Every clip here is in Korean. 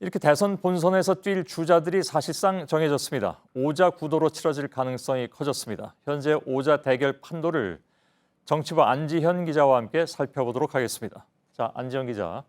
이렇게 대선 본선에서 뛸 주자들이 사실상 정해졌습니다. 오자 구도로 치러질 가능성이 커졌습니다. 현재 오자 대결 판도를 정치부 안지현 기자와 함께 살펴보도록 하겠습니다. 자, 안지현 기자.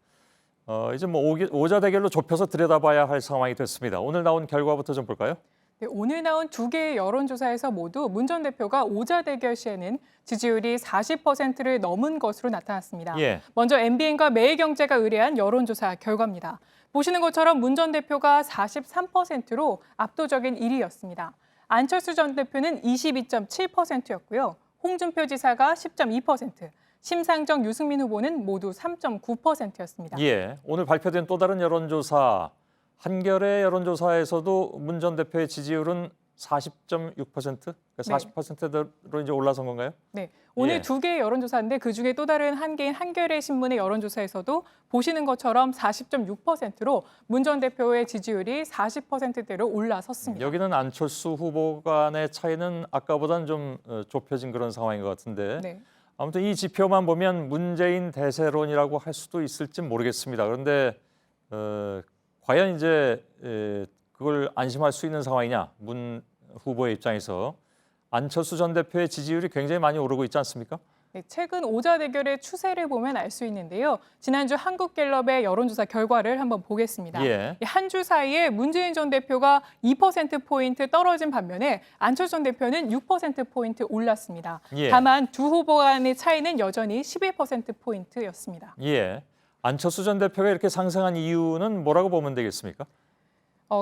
이제 오자 대결로 좁혀서 들여다봐야 할 상황이 됐습니다. 오늘 나온 결과부터 좀 볼까요? 네, 오늘 나온 두 개의 여론조사에서 모두 문 전 대표가 오자 대결 시에는 지지율이 40%를 넘은 것으로 나타났습니다. 예. 먼저 MBN과 매일경제가 의뢰한 여론조사 결과입니다. 보시는 것처럼 문 전 대표가 43%로 압도적인 1위였습니다. 안철수 전 대표는 22.7%였고요. 홍준표 지사가 10.2%, 심상정, 유승민 후보는 모두 3.9%였습니다. 예. 오늘 발표된 또 다른 여론조사, 한겨레 여론조사에서도 문 전 대표의 지지율은 40.6%? 그러니까 40%대로 이제 올라선 건가요? 네, 오늘 예. 두 개의 여론조사인데 그중에 또 다른 한 개인 한겨레 신문의 여론조사에서도 보시는 것처럼 40.6%로 문 전 대표의 지지율이 40%대로 올라섰습니다. 여기는 안철수 후보 간의 차이는 아까보다는 좀 좁혀진 그런 상황인 것 같은데 네. 아무튼 이 지표만 보면 문재인 대세론이라고 할 수도 있을지 모르겠습니다. 그런데 과연 이제 그걸 안심할 수 있는 상황이냐? 문 후보의 입장에서 안철수 전 대표의 지지율이 굉장히 많이 오르고 있지 않습니까? 네, 최근 오자 대결의 추세를 보면 알 수 있는데요. 지난주 한국갤럽의 여론조사 결과를 한번 보겠습니다. 예. 한 주 사이에 문재인 전 대표가 2%포인트 떨어진 반면에 안철수 전 대표는 6%포인트 올랐습니다. 예. 다만 두 후보 간의 차이는 여전히 11%포인트였습니다. 예. 안철수 전 대표가 이렇게 상승한 이유는 뭐라고 보면 되겠습니까?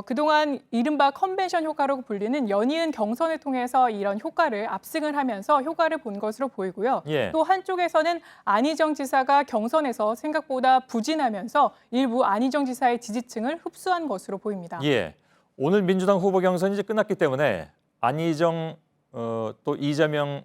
그동안 이른바 컨벤션 효과라고 불리는 연이은 경선을 통해서 이런 효과를 압승을 하면서 효과를 본 것으로 보이고요. 예. 또 한쪽에서는 안희정 지사가 경선에서 생각보다 부진하면서 일부 안희정 지사의 지지층을 흡수한 것으로 보입니다. 예. 오늘 민주당 후보 경선이 이제 끝났기 때문에 안희정 또 이재명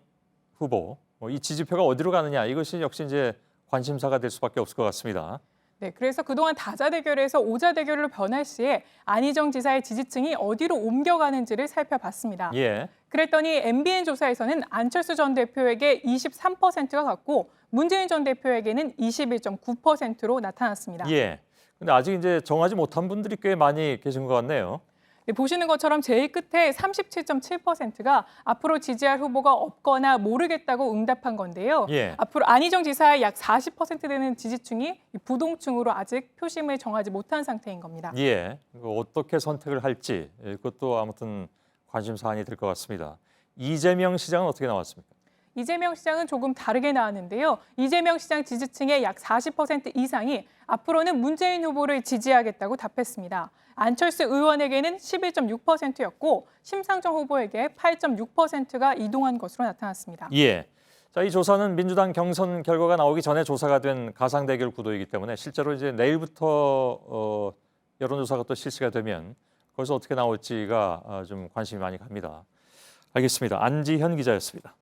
후보 이 지지표가 어디로 가느냐 이것이 역시 이제 관심사가 될 수밖에 없을 것 같습니다. 네, 그래서 그동안 다자 대결에서 오자 대결로 변할 시에 안희정 지사의 지지층이 어디로 옮겨가는지를 살펴봤습니다. 예. 그랬더니 MBN 조사에서는 안철수 전 대표에게 23%가 갔고 문재인 전 대표에게는 21.9%로 나타났습니다. 예. 근데 아직 이제 정하지 못한 분들이 꽤 많이 계신 것 같네요. 네, 보시는 것처럼 제일 끝에 37.7%가 앞으로 지지할 후보가 없거나 모르겠다고 응답한 건데요. 예. 앞으로 안희정 지사의 약 40% 되는 지지층이 부동층으로 아직 표심을 정하지 못한 상태인 겁니다. 예. 어떻게 선택을 할지 그것도 아무튼 관심 사안이 될 것 같습니다. 이재명 시장은 어떻게 나왔습니까? 이재명 시장은 조금 다르게 나왔는데요. 이재명 시장 지지층의 약 40% 이상이 앞으로는 문재인 후보를 지지하겠다고 답했습니다. 안철수 의원에게는 11.6%였고 심상정 후보에게 8.6%가 이동한 것으로 나타났습니다. 예. 자, 이 조사는 민주당 경선 결과가 나오기 전에 조사가 된 가상 대결 구도이기 때문에 실제로 이제 내일부터 여론조사가 또 실시가 되면 거기서 어떻게 나올지가 좀 관심이 많이 갑니다. 알겠습니다. 안지현 기자였습니다.